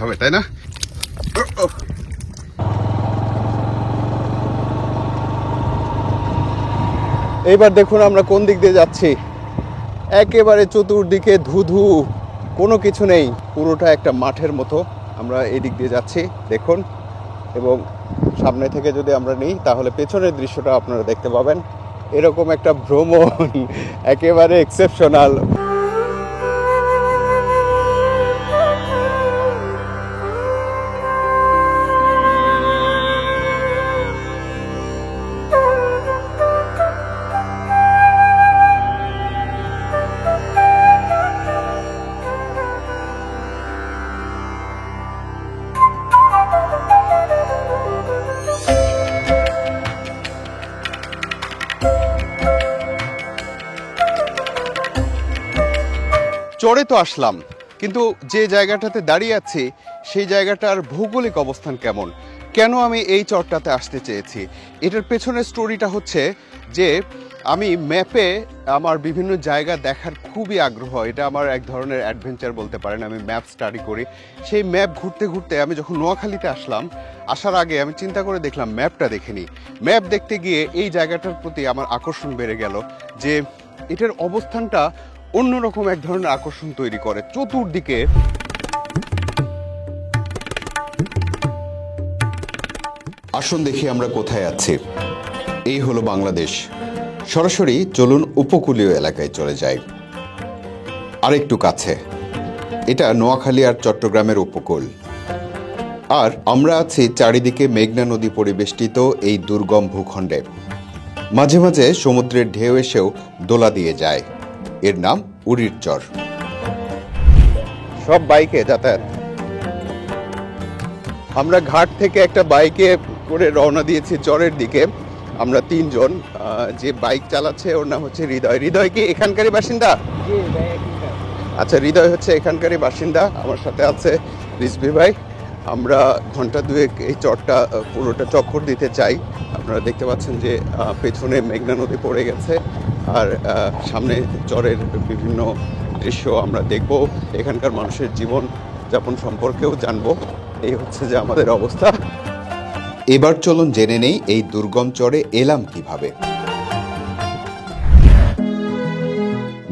হবে, তাই না? এইবার দেখুন আমরা কোন দিক দিয়ে যাচ্ছি। একেবারে চতুর্দিকে ধুধু, কোনো কিছু নেই, পুরোটা একটা মাঠের মতো। আমরা এই দিক দিয়ে যাচ্ছি দেখুন, এবং সামনে থেকে যদি আমরা নিই তাহলে পেছনের দৃশ্যটা আপনারা দেখতে পাবেন। এরকম একটা ভ্রমণ একেবারে এক্সেপশনাল। চরে তো আসলাম, কিন্তু যে জায়গাটাতে দাঁড়িয়ে আছি সেই জায়গাটার ভৌগোলিক অবস্থান কেমন, কেন আমি এই চরটাতে আসতে চেয়েছি, এটার পেছনের স্টোরিটা হচ্ছে যে আমি ম্যাপে আমার বিভিন্ন জায়গা দেখার খুবই আগ্রহ। এটা আমার এক ধরনের অ্যাডভেঞ্চার বলতে পারেন। আমি ম্যাপ স্টাডি করি। সেই ম্যাপ ঘুরতে ঘুরতে আমি যখন নোয়াখালীতে আসলাম, আসার আগে আমি চিন্তা করে দেখলাম ম্যাপটা দেখে নিই। ম্যাপ দেখতে গিয়ে এই জায়গাটার প্রতি আমার আকর্ষণ বেড়ে গেল, যে এটার অবস্থানটা অন্যরকম এক ধরনের আকর্ষণ তৈরি করে। চতুর্দিকে আসুন দেখি আমরা কোথায় আছি। এই হলো বাংলাদেশ। সরাসরি চলুন উপকূলীয় এলাকায় চলে যাই, আরেকটু কাছে। এটা নোয়াখালী আর চট্টগ্রামের উপকূল। আর আমরা আছি চারিদিকে মেঘনা নদী পরিবেষ্টিত এই দুর্গম ভূখণ্ডে। মাঝে মাঝে সমুদ্রের ঢেউ এসেও দোলা দিয়ে যায়। এর নাম উড়ির চর। সব বাইকে যাতায়াত। আমরা ঘাট থেকে একটা বাইকে করে রওনা দিয়েছি চরের দিকে। আমরা তিনজন। যে বাইক চালাচ্ছে ওর নাম হচ্ছে হৃদয়। হৃদয় কি এখানকারই বাসিন্দা? আচ্ছা, হৃদয় হচ্ছে এখানকারই বাসিন্দা। আমার সাথে আছে রিজভি ভাই। আমরা ঘন্টা দুয়েক এই চরটা পুরোটা চক্কর দিতে চাই। আপনারা দেখতে পাচ্ছেন যে পেছনে মেঘনা নদী পড়ে গেছে, আর সামনে চরের বিভিন্ন দৃশ্য আমরা দেখব, এখানকার মানুষের জীবন যাপন সম্পর্কেও জানবো। এই হচ্ছে যে আমাদের অবস্থা। এবার চলুন জেনে নেই এই দুর্গম চরে এলাম কিভাবে।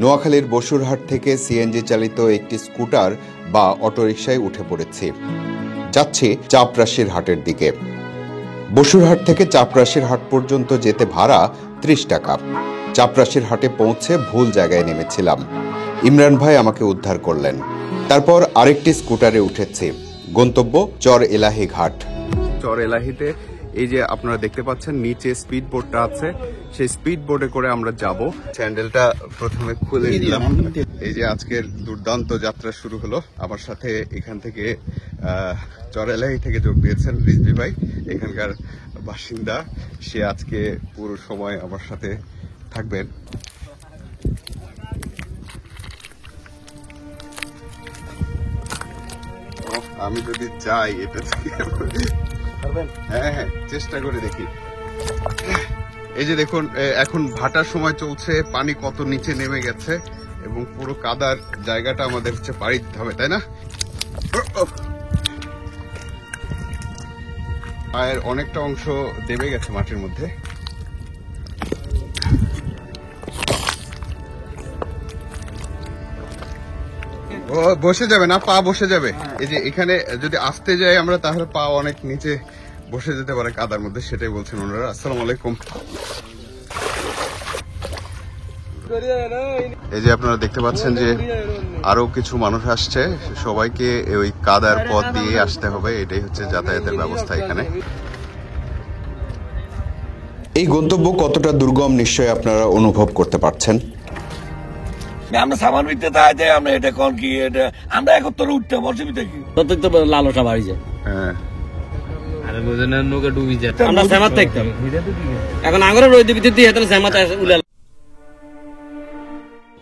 নোয়াখালীর বসুরহাট থেকে সিএনজি চালিত একটি স্কুটার বা অটোরিকশায় উঠে পড়েছি। যাচ্ছি চাপরাশির হাটের দিকে। বসুরহাট থেকে চাপরাশির হাট পর্যন্ত যেতে ভাড়া 30 টাকা। চাপরাশির হাটে পৌঁছে ভুল জায়গায় নেমেছিলাম। ইমরান ভাই আমাকে উদ্ধার করলেন। তারপর আরেকটি স্কুটারে উঠেছি। গন্তব্য চর এলাহি ঘাট। চর এলাহিতে এই যে আপনারা দেখতে পাচ্ছেন নিচে স্পিড বোটটা আছে, সেই স্পিড বোটে করে আমরা যাব। স্যান্ডেলটা প্রথমে খুলে নিলাম। এই যে আজকের দুর্দান্ত যাত্রা শুরু হলো। আমার সাথে এখান থেকে চর এলাহি থেকে যোগ দিয়েছেন রিজভি ভাই, এখানকার বাসিন্দা। সে আজকে পুরো সময় আমার সাথে থাকবেন। আমি যদি যাই এটা হ্যাঁ হ্যাঁ চেষ্টা করে দেখি। এই যে দেখুন এখন ভাটার সময় চলছে, পানি কত নিচে নেমে গেছে এবং পুরো কাদার জায়গাটা আমাদের হচ্ছে পাড়ি দিতে হবে, তাই না? পায়ের অনেকটা অংশ দেবে গেছে মাটির মধ্যে। ও বসে যাবে না, পা বসে যাবে। এই যে এখানে যদি আসতে যাই আমরা তাহলে পা অনেক নিচে বসে যেতে পারে কাদার মধ্যে, সেটাই বলছেন ওনারা। আসসালামু আলাইকুম। এই যে আপনারা দেখতে পাচ্ছেন যে আরো কিছু মানুষ আসছে, সবাইকে ওই কাদার পথ দিয়ে আসতে হবে। এটাই হচ্ছে যাতায়াতের ব্যবস্থা এখানে। এই গন্তব্য কতটা দুর্গম নিশ্চয়ই আপনারা অনুভব করতে পারছেন। আমরা সামান বিতে তাই যাই, আমরা এটা কোন কি এটা আমরা একত্রে উঠতে বসে বিতে কি ততই তো লালসা বাড়ি যায়। হ্যাঁ আরে বুঝেন নৌকা ডুবি যায়, আমরা সামাত থাকতাম এখন আগরে রই দিবি দিতে এত সামাত উলা।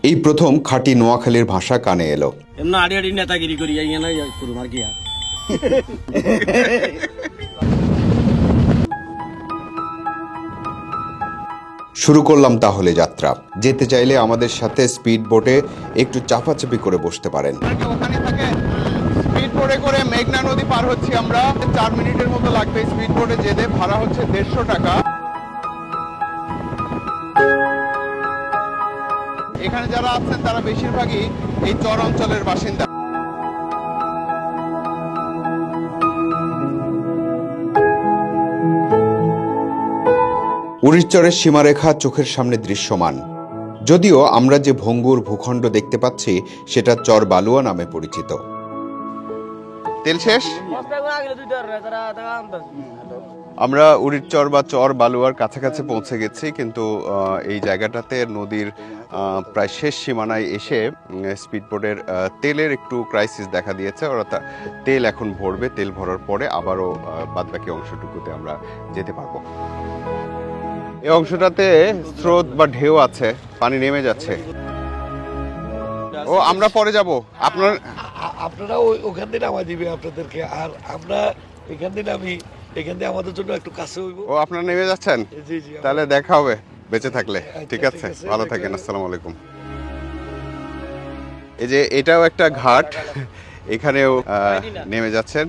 এই প্রথম খাঁটি নোয়াখালীর ভাষা কানে এলো। এমন আড়ি আড়ি নেতাগিরি করি যাই না করুম আর কি। শুরু করলাম তাহলে যাত্রা। যেতে চাইলে আমাদের সাথে স্পিড বোটে একটু চাপাচাপি করে বসতে পারেন। স্পিড বোটে বোটে করে মেঘনা নদী পার হচ্ছি আমরা। 4 মিনিটের মতো লাগবে স্পিড বোটে যেতে। ভাড়া হচ্ছে 150 টাকা। এখানে যারা আছেন তারা বেশিরভাগই এই চর অঞ্চলের বাসিন্দা। উড়িরচরের সীমারেখা চোখের সামনে দৃশ্যমান, যদিও আমরা যে ভঙ্গুর ভূখণ্ড দেখতে পাচ্ছি সেটা চর বালুয়া নামে পরিচিত। তেল শেষ। আমরা উড়িরচর বা চর বালুয়ার কাছাকাছি পৌঁছে গেছি, কিন্তু এই জায়গাটাতে নদীর প্রায় শেষ সীমানায় এসে স্পিডবোটের তেলের একটু ক্রাইসিস দেখা দিয়েছে। ওরা তেল এখন ভরবে, তেল ভরার পরে আবারও বাদবাকি অংশটুকুতে আমরা যেতে পারবো। এই অংশটাতে স্রোত বা ঢেউ আছে, পানি নেমে যাচ্ছে। ও আমরা পরে যাব। আপনারা ওখান দিয়ে নামাই দিবে আপনাদেরকে, আর আমরা এখান দিয়ে নামি, এখান দিয়ে আমাদের জন্য একটু কাছে হইব। ও আপনারা নেমে যাচ্ছেন? জি জি, তাহলে দেখা হবে বেঁচে থাকলে। ঠিক আছে, ভালো থাকেন। আসসালামু আলাইকুম। এই যে এটাও একটা ঘাট, এখানেও নেমে যাচ্ছেন।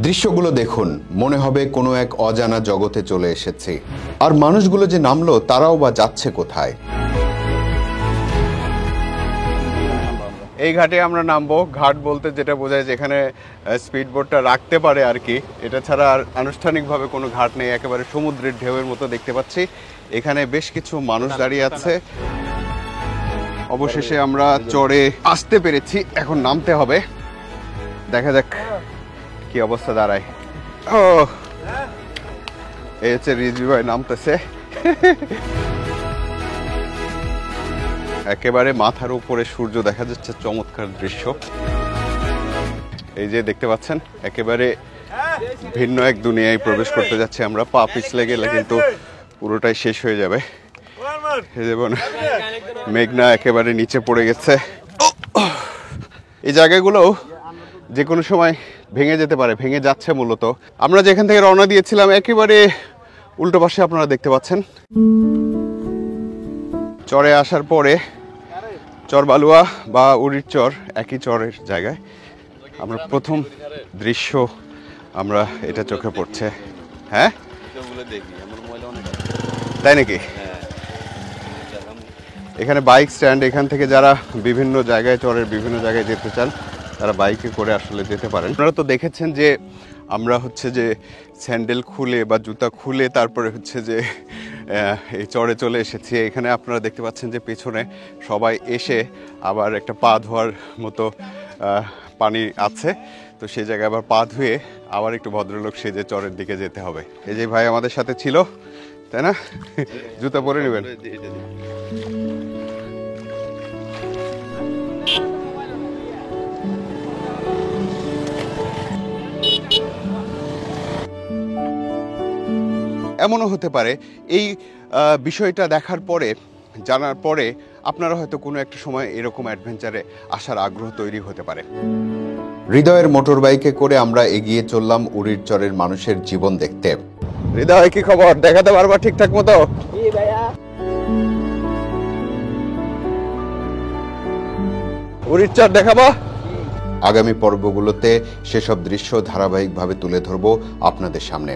দৃশ্যগুলো দেখুন, মনে হবে কোনো এক অজানা জগতে চলে এসেছে। আর মানুষগুলো যে নামলো তারাও বা যাচ্ছে কোথায়? এই ঘাটে আমরা নামবো। ঘাট বলতে যেটা বোঝায় যেখানে স্পিড বোটটা রাখতে পারে আর কি, এটা ছাড়া আর আনুষ্ঠানিকভাবে কোনো ঘাট নেই। একেবারে সমুদ্রের ঢেউয়ের মতো দেখতে পাচ্ছি। এখানে বেশ কিছু মানুষ দাঁড়িয়ে আছে। অবশেষে আমরা চড়ে আসতে পেরেছি, এখন নামতে হবে। দেখা যাক কি অবস্থা দাঁড়ায়। ও এই হচ্ছে রিজভি ভাই নামতেছে। একেবারে মাথার উপরে সূর্য দেখা যাচ্ছে, চমৎকার দৃশ্য। এই যে দেখতে পাচ্ছেন, একেবারে ভিন্ন এক দুনিয়ায় প্রবেশ করতে যাচ্ছে আমরা। পা পিছলে গেলে কিন্তু পুরোটাই শেষ হয়ে যাবে। যেমন মেঘনা একেবারে নিচে পড়ে গেছে। এই জায়গাগুলো যে কোনো সময় ভেঙে যেতে পারে, ভেঙে যাচ্ছে মূলত। আমরা যেখান থেকে রওনা দিয়েছিলাম একেবারে উল্টো পাশে আপনারা দেখতে পাচ্ছেন। চরে আসার পরে চর বালুয়া বা উড়িরচর একই চরের জায়গায় আমরা প্রথম দৃশ্য আমরা এটা চোখে পড়ছে। হ্যাঁ তাই নাকি? এখানে বাইক স্ট্যান্ড, এখান থেকে যারা বিভিন্ন জায়গায় চরের বিভিন্ন জায়গায় যেতে চান তারা বাইকে করে আসলে যেতে পারেন। আপনারা তো দেখেছেন যে আমরা হচ্ছে যে স্যান্ডেল খুলে বা জুতা খুলে তারপরে হচ্ছে যে এই চরে চলে এসেছি। এখানে আপনারা দেখতে পাচ্ছেন যে পেছনে সবাই এসে আবার একটা পা ধোয়ার মতো পানি আছে, তো সেই জায়গায় আবার পা ধুয়ে আবার একটু ভদ্রলোক সেজে চরের দিকে যেতে হবে। এই যে ভাই আমাদের সাথে ছিল, তাই না? জুতা পরে নেবেন। এমনও হতে পারে এই বিষয়টা দেখার পরে, জানার পরে আপনারা হয়তো কোনো একটা সময় এরকম অ্যাডভেঞ্চারে আসার আগ্রহ তৈরি হতে পারে। হৃদয়ের মোটর বাইকে করে আমরা এগিয়ে চললাম উড়িরচরের মানুষের জীবন দেখতে। হৃদয়, কি খবর? দেখাতে পারবা ঠিকঠাক মতো? উড়িরচর দেখাবা? আগামী পর্বগুলোতে সেসব দৃশ্য ধারাবাহিকভাবে তুলে ধরবো আপনাদের সামনে।